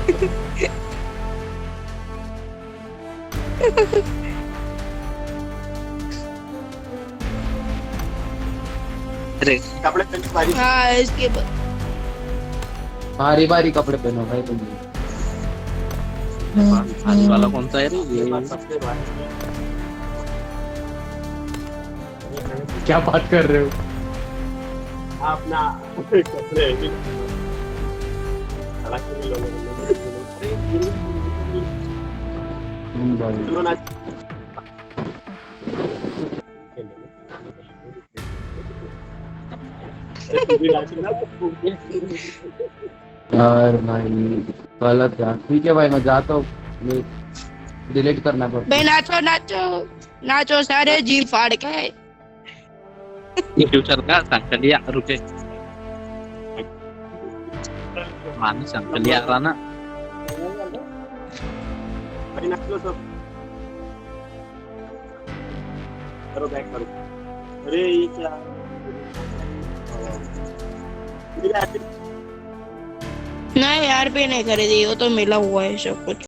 अरे कपड़े पहनो भारी। हाँ इसके भारी भारी कपड़े पहनो भाई तुम। भारी वाला कौन सा है रे ये? सबसे भारी क्या बात कर रहे हो? अपना कपड़े यार भाई गलत यार। ठीक है भाई मैं जाता हूँ, डिलीट करना पड़ता। भाई नाचो नाचो नाचो सारे जी फाड़ के। ये फ्यूचर का संकलिया रुके मानी संकलिया रहा ना। करो बैक करो। अरे ये क्या नहीं यार पे नहीं खरीदी, वो तो मिला हुआ है सब कुछ।